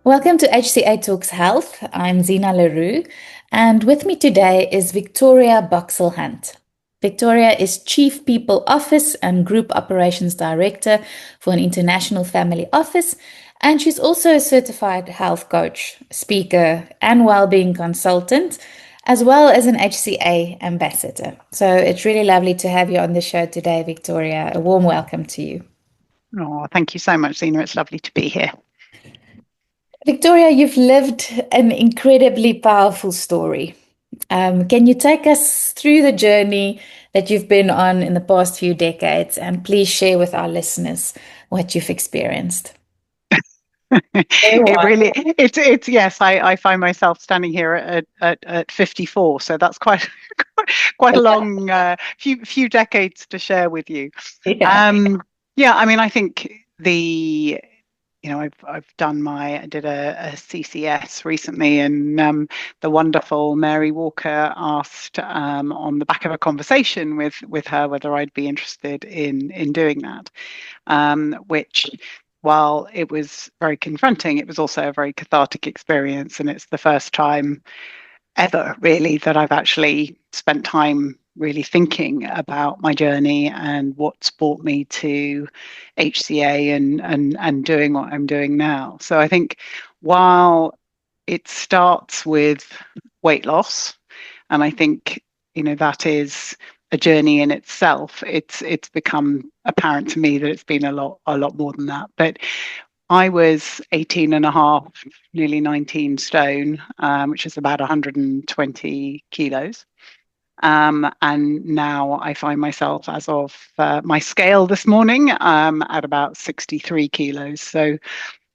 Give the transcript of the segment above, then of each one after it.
Welcome to HCA Talks Health. I'm Zina Leroux, and with me today is Victoria Boxall-Hunt. Victoria is Chief People Office and Group Operations Director for an international family office, and she's also a certified health coach, speaker, and wellbeing consultant, as well as an HCA ambassador. So it's really lovely to have you on the show today, Victoria. A warm welcome to you. Oh, thank you so much, Zena. It's lovely to be here. Victoria, you've lived an incredibly powerful story. Can you take us through the journey that you've been on in the past few decades and please share with our listeners what you've experienced? It really, it's yes. I find myself standing here at 54, so that's quite quite a long few decades to share with you. Yeah. Um, yeah, I mean, I think I did a CCS recently, and the wonderful Mary Walker asked on the back of a conversation with her whether I'd be interested in doing that, which, while it was very confronting, it was also a very cathartic experience, and it's the first time ever really that I've actually spent time really thinking about my journey and what's brought me to HCA and doing what I'm doing now. So I think while it starts with weight loss, and I think that is a journey in itself, it's become apparent to me that it's been a lot more than that. But I was 18 and a half, nearly 19 stone, which is about 120 kilos. And now I find myself, as of my scale this morning, at about 63 kilos. So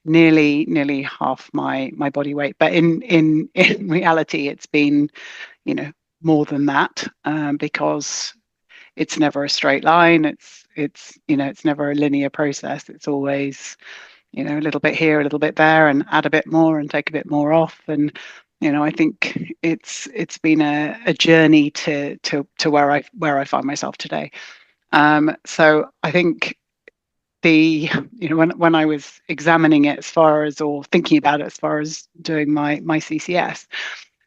nearly half my body weight. But in reality, it's been, you know, more than that, because it's never a straight line. It's never a linear process. It's always a little bit here, a little bit there, and add a bit more and take a bit more off. And I think it's been a journey to where I find myself today. So I think when I was examining it as far as, or thinking about it as far as doing my CCS,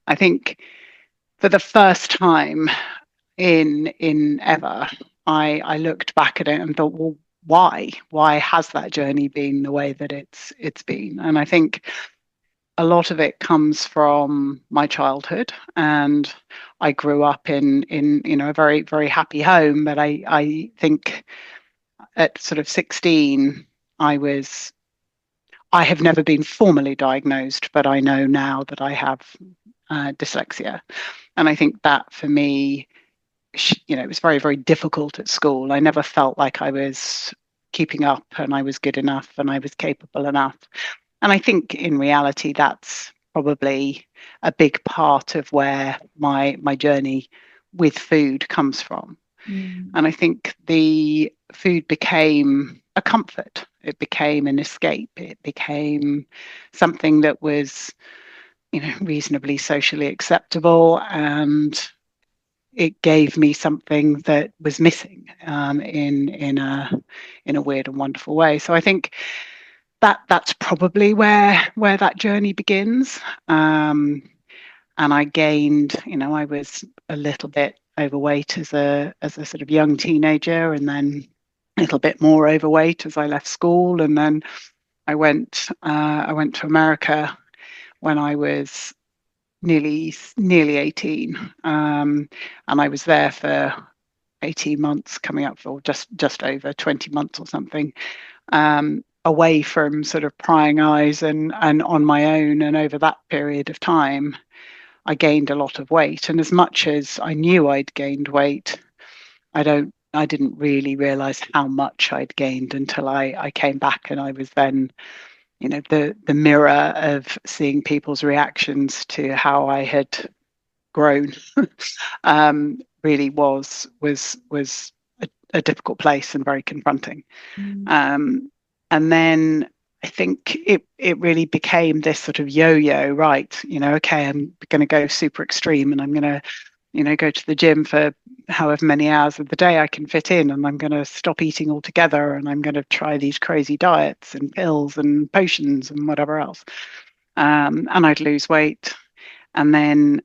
I think for the first time in ever, I looked back at it and thought, well, why has that journey been the way that it's been? And I think a lot of it comes from my childhood, and I grew up in a very, very happy home. But I think at sort of 16, I have never been formally diagnosed, but I know now that I have dyslexia. And I think that for me, it was very, very difficult at school. I never felt like I was keeping up and I was good enough and I was capable enough. And I think in reality, that's probably a big part of where my journey with food comes from. Mm. And I think the food became a comfort. It became an escape. It became something that was, reasonably socially acceptable, and it gave me something that was missing, in a weird and wonderful way. So I think that's probably where that journey begins. And I gained, I was a little bit overweight as a sort of young teenager, and then a little bit more overweight as I left school, and then I went to America when I was nearly 18, and I was there for 18 months, coming up for just over 20 months or something, away from sort of prying eyes and on my own. And over that period of time, I gained a lot of weight. And as much as I knew I'd gained weight, I didn't really realize how much I'd gained until I came back, and I was then, the mirror of seeing people's reactions to how I had grown. Really was a difficult place and very confronting. Mm. And then I think it really became this sort of yo-yo, right? Okay, I'm going to go super extreme, and I'm going to, go to the gym for however many hours of the day I can fit in, and I'm going to stop eating altogether, and I'm going to try these crazy diets and pills and potions and whatever else. and I'd lose weight. And then,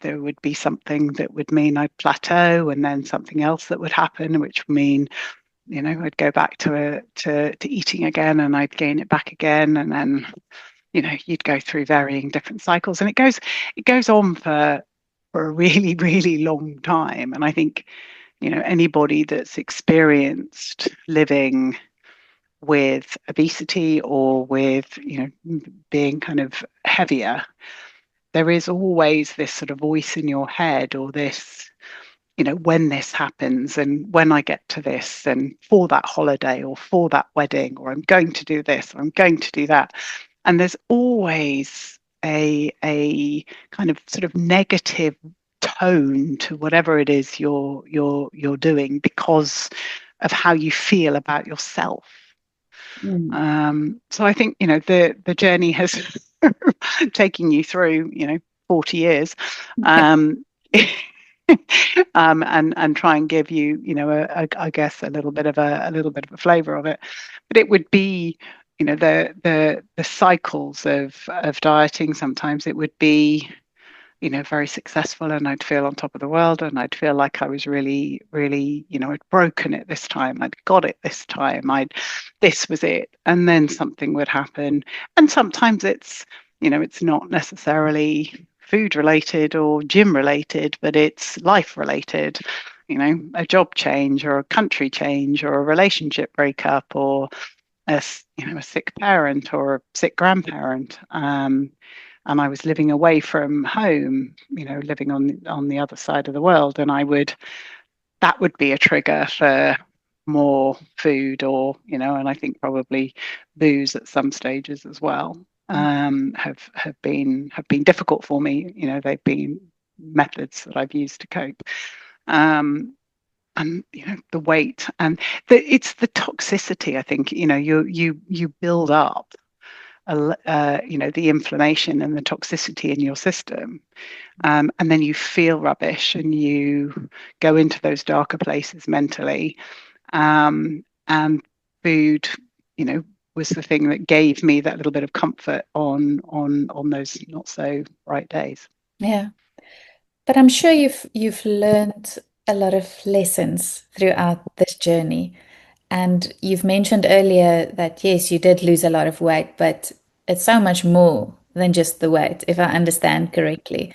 there would be something that would mean I'd plateau, and then something else that would happen, which would mean, I'd go back to eating again, and I'd gain it back again. And then, you'd go through varying different cycles, and it goes on for a really, really long time. And I think, anybody that's experienced living with obesity or with, being kind of heavier, there is always this sort of voice in your head, or this, when this happens, and when I get to this, and for that holiday, or for that wedding, or I'm going to do this, or I'm going to do that. And there's always a kind of sort of negative tone to whatever it is you're doing, because of how you feel about yourself. Mm. So I think, the journey has taken you through, 40 years, um, and try and give you, I guess a little bit of a flavor of it. But it would be, the cycles of dieting. Sometimes it would be, very successful, and I'd feel on top of the world, and I'd feel like I was really, really, I'd broken it this time, I'd got it this time, this was it. And then something would happen. And sometimes it's not necessarily food related or gym related, but it's life related, a job change, or a country change, or a relationship breakup, or a sick parent, or a sick grandparent. And I was living away from home, living on the other side of the world, and that would be a trigger for more food, or, and I think probably booze at some stages as well. Have been difficult for me. They've been methods that I've used to cope. And the weight, and it's the toxicity. I think, you build up the inflammation and the toxicity in your system. And then you feel rubbish, and you go into those darker places mentally. And food, was the thing that gave me that little bit of comfort on those not so bright days. Yeah. But I'm sure you've learned a lot of lessons throughout this journey. And you've mentioned earlier that yes, you did lose a lot of weight, but it's so much more than just the weight, if I understand correctly.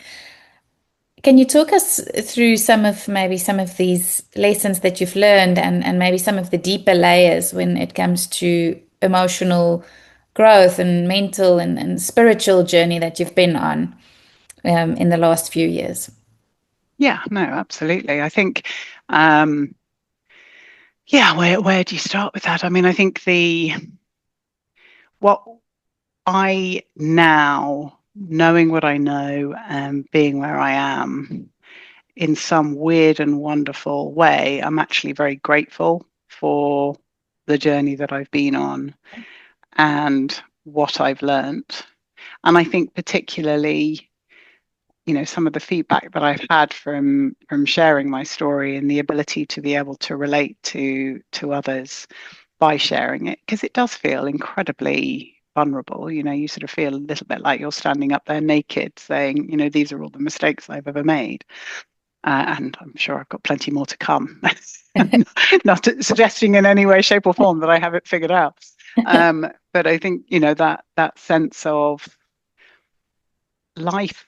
Can you talk us through maybe some of these lessons that you've learned, and maybe some of the deeper layers when it comes to emotional growth and mental and spiritual journey that you've been on in the last few years? Yeah, no, absolutely. I think, yeah, where do you start with that? I mean, I think what I now, knowing what I know and being where I am, in some weird and wonderful way, I'm actually very grateful for the journey that I've been on and what I've learned. And I think particularly, some of the feedback that I've had from sharing my story, and the ability to be able to relate to others by sharing it, because it does feel incredibly vulnerable. You sort of feel a little bit like you're standing up there naked saying, these are all the mistakes I've ever made. And I'm sure I've got plenty more to come. Not suggesting in any way, shape, or form that I have it figured out. But I think, that sense of life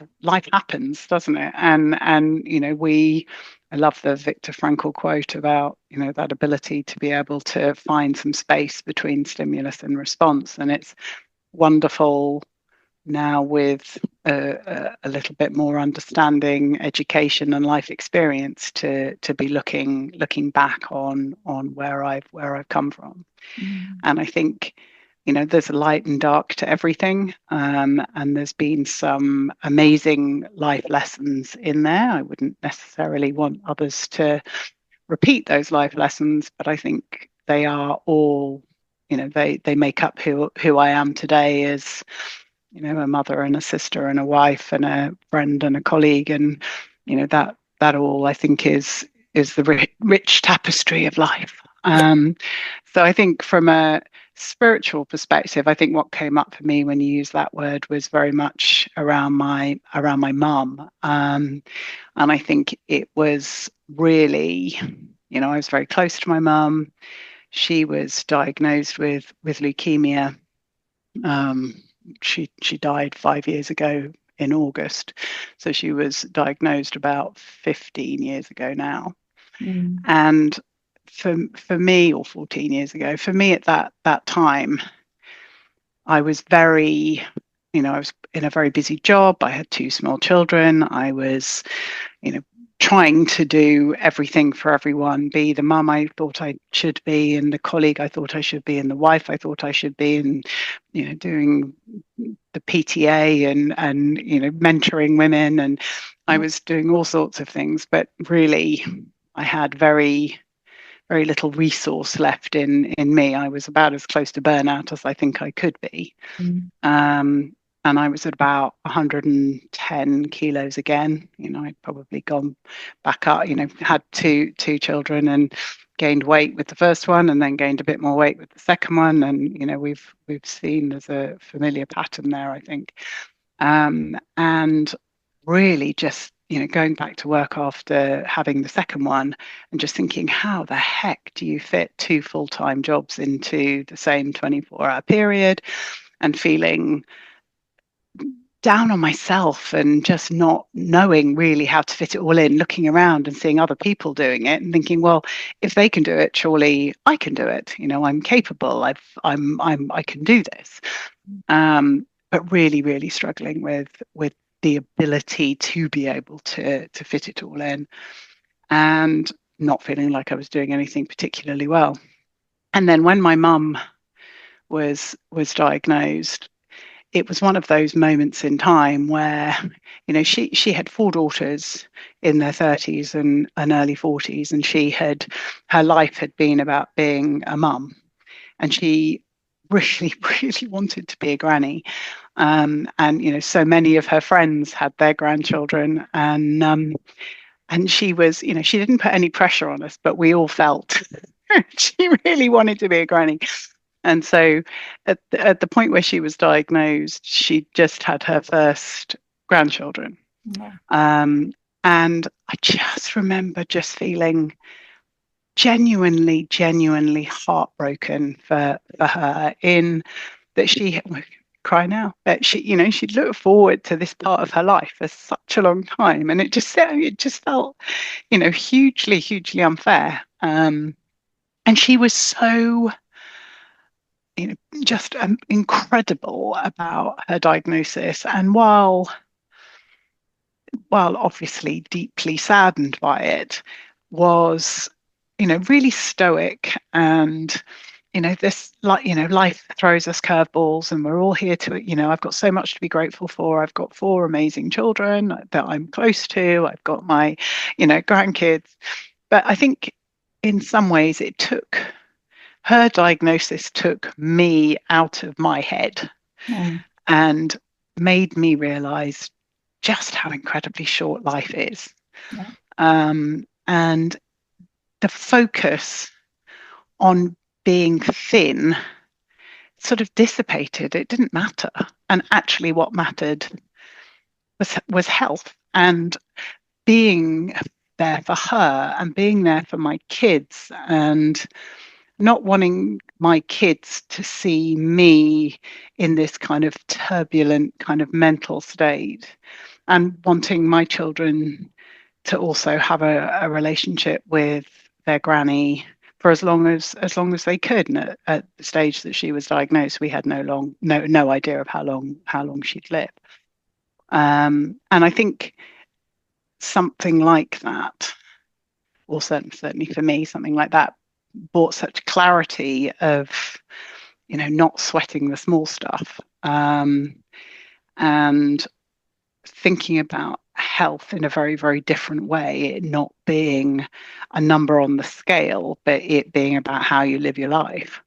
happens, doesn't it? And I love the Viktor Frankl quote about, that ability to be able to find some space between stimulus and response. And it's wonderful now, with a little bit more understanding, education, and life experience, to be looking back on where I've come from. Mm. And I think, there's a light and dark to everything, and there's been some amazing life lessons in there. I wouldn't necessarily want others to repeat those life lessons, but I think they are all, they make up who I am today, as, a mother and a sister and a wife and a friend and a colleague. And, that all, I think, is the rich tapestry of life. So I think, from a spiritual perspective, I think what came up for me when you use that word was very much around my mum. And I think it was really, I was very close to my mum. She was diagnosed with leukemia. Um, she died 5 years ago in August, so she was diagnosed about 15 years ago now. Mm. And for me, or 14 years ago, for me at that time, I was very, I was in a very busy job. I had two small children. I was, you know, trying to do everything for everyone, be the mum I thought I should be, and the colleague I thought I should be, and the wife I thought I should be, and doing the PTA and mentoring women, and I Yeah. was doing all sorts of things, but really, I had very little resource left in me. I was about as close to burnout as I think I could be. Mm. Um, and I was at about 110 kilos again. I'd probably gone back up, had two children and gained weight with the first one and then gained a bit more weight with the second one. And, we've seen there's a familiar pattern there, I think. And really just, going back to work after having the second one and just thinking, how the heck do you fit two full-time jobs into the same 24-hour period, and feeling down on myself and just not knowing really how to fit it all in, looking around and seeing other people doing it and thinking, well, if they can do it, surely I can do it. I'm capable. I can do this. But really, really struggling with the ability to be able to fit it all in, and not feeling like I was doing anything particularly well. And then when my mum was diagnosed, it was one of those moments in time where, she had four daughters in their 30s and early 40s, and her life had been about being a mum, and she really, really wanted to be a granny. And so many of her friends had their grandchildren, and she was, she didn't put any pressure on us, but we all felt she really wanted to be a granny. And so at the point where she was diagnosed, she just had her first grandchildren. Yeah. Um, and I just remember just feeling genuinely, genuinely heartbroken for her, in that she cry now, that she'd looked forward to this part of her life for such a long time, and it just felt hugely, hugely unfair. And she was so just incredible about her diagnosis. And while obviously deeply saddened by it, was really stoic. And this, like, life throws us curveballs, and we're all here to, I've got so much to be grateful for. I've got four amazing children that I'm close to. I've got my grandkids. But I think in some ways her diagnosis took me out of my head Mm. and made me realize just how incredibly short life is. Yeah. And the focus on being thin sort of dissipated. It didn't matter. And actually what mattered was health, and being there for her and being there for my kids, and not wanting my kids to see me in this kind of turbulent kind of mental state, and wanting my children to also have a relationship with their granny for as long as they could. And at the stage that she was diagnosed, we had no idea of how long she'd live. And I think something like that, or certainly for me, something like that brought such clarity of not sweating the small stuff, and thinking about health in a very, very different way, it not being a number on the scale, but it being about how you live your life.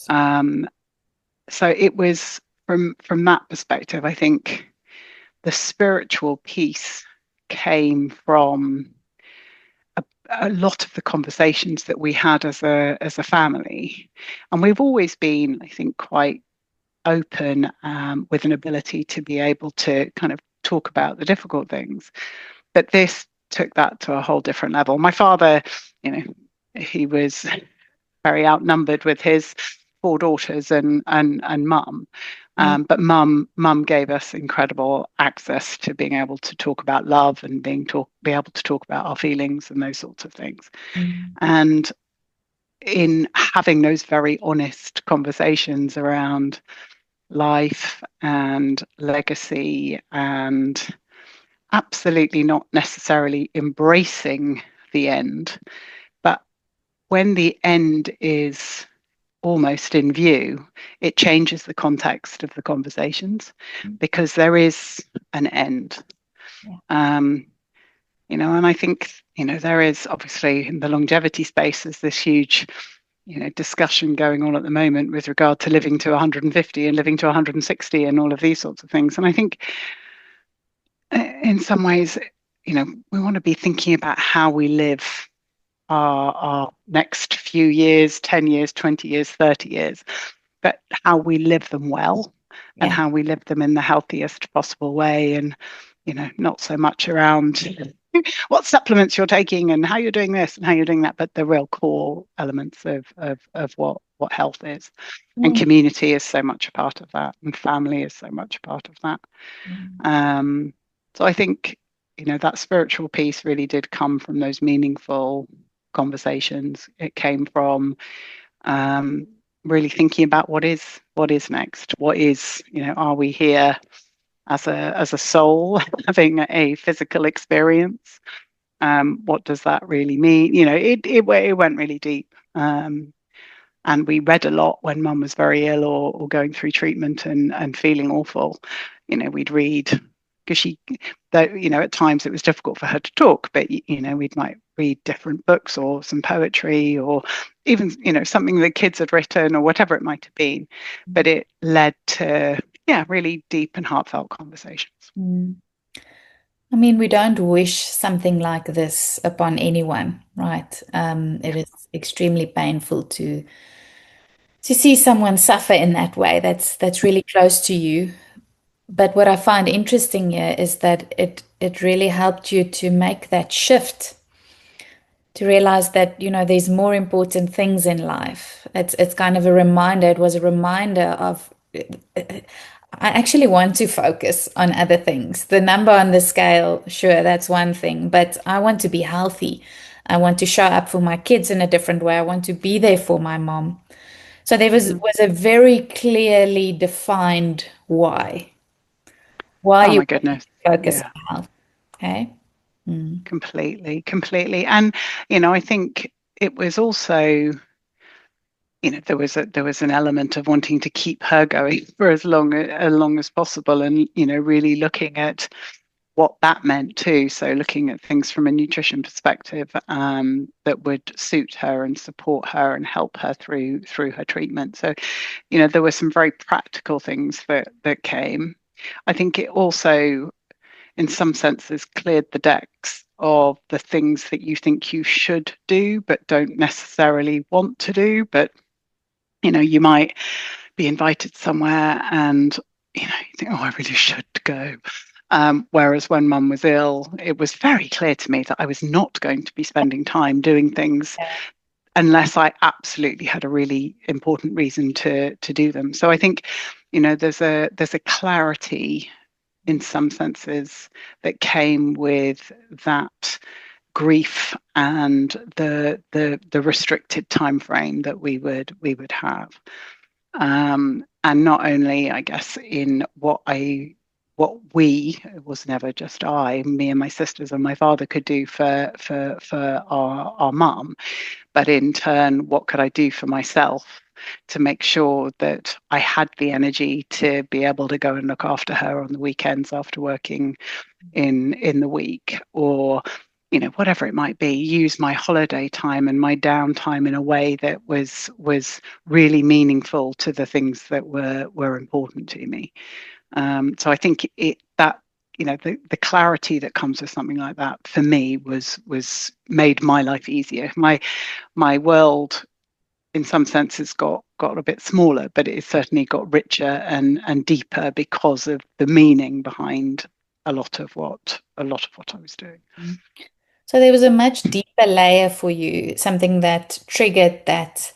Um, so it was from that perspective, I think the spiritual piece came from a lot of the conversations that we had as a family, and we've always been, I think, quite open, with an ability to be able to kind of talk about the difficult things. But this took that to a whole different level. My father, you know, he was very outnumbered with his four daughters and mum. Yeah. But mum gave us incredible access to being able to talk about love and be able to talk about our feelings and those sorts of things. Mm. And in having those very honest conversations around life and legacy, and absolutely not necessarily embracing the end, but when the end is almost in view, it changes the context of the conversations because there is an end. Yeah. Um, and I think, there is obviously in the longevity space, there's this huge, discussion going on at the moment with regard to living to 150 and living to 160 and all of these sorts of things. And I think in some ways, we want to be thinking about how we live our next few years, 10 years, 20 years, 30 years, but how we live them well and Yeah. how we live them in the healthiest possible way. And, not so much around what supplements you're taking and how you're doing this and how you're doing that, but the real core elements of what health is. And Mm. community is so much a part of that, and family is so much a part of that. Mm. Um, so I think, that spiritual piece really did come from those meaningful conversations. It came from um, really thinking about what is next. What is, are we here as a soul having a physical experience? What does that really mean? It went really deep. And we read a lot when mum was very ill or going through treatment and feeling awful. We'd read because though, at times it was difficult for her to talk, but, we might read different books or some poetry or even, something the kids had written or whatever it might have been. But it led to, yeah, really deep and heartfelt conversations. Mm. I mean, we don't wish something like this upon anyone, right? It Yeah. is extremely painful to see someone suffer in that way. That's really close to you. But what I find interesting here is that it really helped you to make that shift, to realize that, there's more important things in life. It's kind of a reminder. It was a reminder of I actually want to focus on other things. The number on the scale, sure, that's one thing, but I want to be healthy. I want to show up for my kids in a different way. I want to be there for my mom. So there was Mhm. was a very clearly defined why Oh you my goodness. focus Yeah, on health. Okay. Mm. completely. And, I think it was also, there was an element of wanting to keep her going for as long as possible, and, really looking at what that meant too. So looking at things from a nutrition perspective, that would suit her and support her and help her through her treatment. So, there were some very practical things that came. I think it also, in some senses, cleared the decks of the things that you think you should do but don't necessarily want to do. But, you might be invited somewhere and, you think, oh, I really should go. Whereas when mum was ill, it was very clear to me that I was not going to be spending time doing things unless I absolutely had a really important reason to do them. So I think, there's a clarity in some senses that came with that grief and the restricted time frame that we would have. And not only, I guess, in it was never just me and my sisters and my father could do for our mum, but in turn, what could I do for myself to make sure that I had the energy to be able to go and look after her on the weekends after working in the week, or, whatever it might be, use my holiday time and my downtime in a way that was really meaningful to the things that were important to me. So I think that the clarity that comes with something like that for me was made my life easier. My world in some senses got a bit smaller, but it certainly got richer and deeper because of the meaning behind a lot of what I was doing. So there was a much deeper layer for you, something that triggered that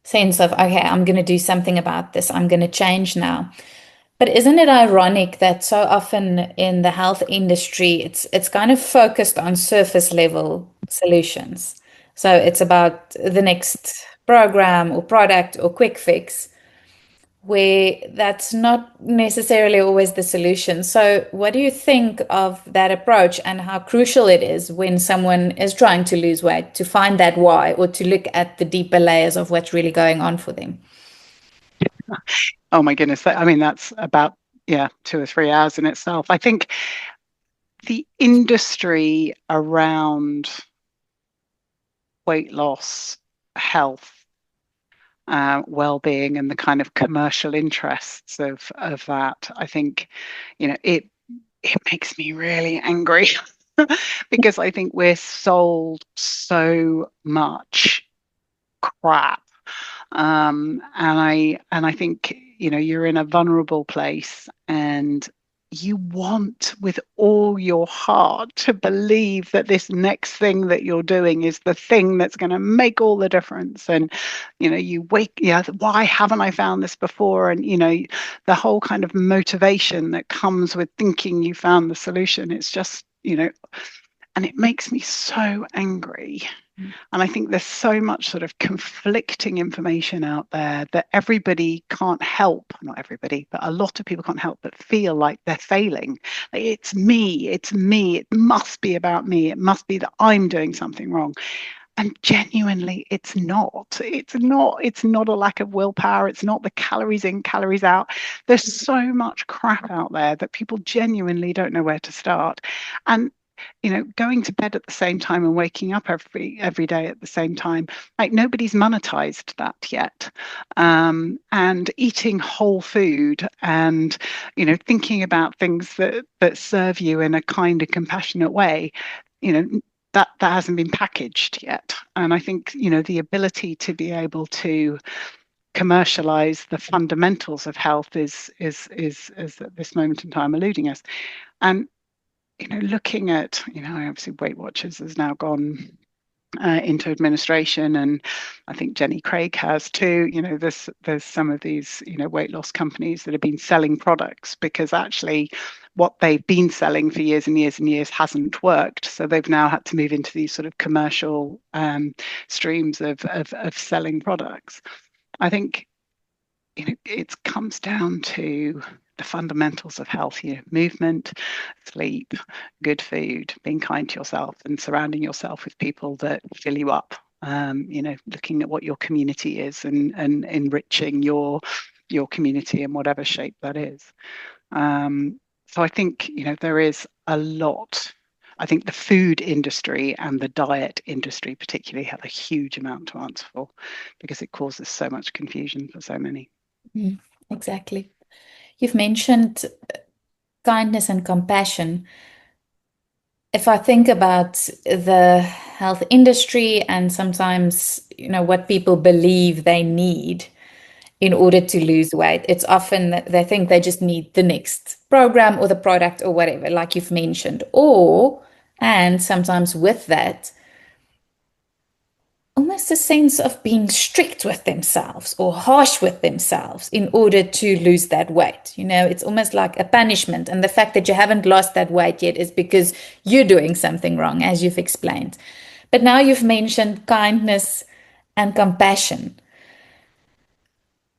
sense of, okay, I'm going to do something about this. I'm going to change now. But isn't it ironic that so often in the health industry, it's kind of focused on surface level solutions. So it's about the next program or product or quick fix, where that's not necessarily always the solution. So what do you think of that approach and how crucial it is when someone is trying to lose weight to find that why or to look at the deeper layers of what's really going on for them? Oh my goodness. I mean, that's about, yeah, 2 or 3 hours in itself. I think the industry around weight loss, health, well-being, and the kind of commercial interests of that, I think, it makes me really angry because I think we're sold so much crap. And I think, you're in a vulnerable place and you want with all your heart to believe that this next thing that you're doing is the thing that's going to make all the difference. And, you wake, yeah, why haven't I found this before? And, the whole kind of motivation that comes with thinking you found the solution. It's just, and it makes me so angry. And I think there's so much sort of conflicting information out there that everybody can't help, not everybody, but a lot of people can't help but feel like they're failing. Like, it's me, it must be about me, it must be that I'm doing something wrong. And genuinely, it's not. It's not a lack of willpower. It's not the calories in, calories out. There's so much crap out there that people genuinely don't know where to start. And going to bed at the same time and waking up every day at the same time, like nobody's monetized that yet. And eating whole food and thinking about things that serve you in a kind and compassionate way, you know that hasn't been packaged yet. And I think the ability to be able to commercialize the fundamentals of health is at this moment in time eluding us. And looking at, obviously Weight Watchers has now gone into administration, and I think Jenny Craig has too. There's some of these, weight loss companies that have been selling products because actually what they've been selling for years and years and years hasn't worked. So they've now had to move into these sort of commercial streams of selling products. I think it comes down to the fundamentals of health, movement, sleep, good food, being kind to yourself, and surrounding yourself with people that fill you up. Looking at what your community is and enriching your community in whatever shape that is. So I think there is a lot. I think the food industry and the diet industry particularly have a huge amount to answer for because it causes so much confusion for so many. Exactly. You've mentioned kindness and compassion. If I think about the health industry and sometimes, what people believe they need in order to lose weight, it's often that they think they just need the next program or the product or whatever, like you've mentioned. And sometimes with that, almost a sense of being strict with themselves or harsh with themselves in order to lose that weight. It's almost like a punishment. And the fact that you haven't lost that weight yet is because you're doing something wrong, as you've explained. But now you've mentioned kindness and compassion.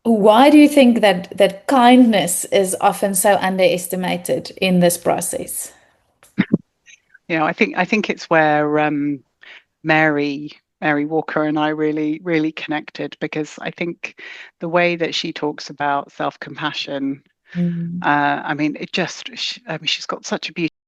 Why do you think that kindness is often so underestimated in this process? I think it's where Mary Mary Walker and I really really connected, because I think the way that she talks about self-compassion, Mm. I mean, I mean, she's got such a beautiful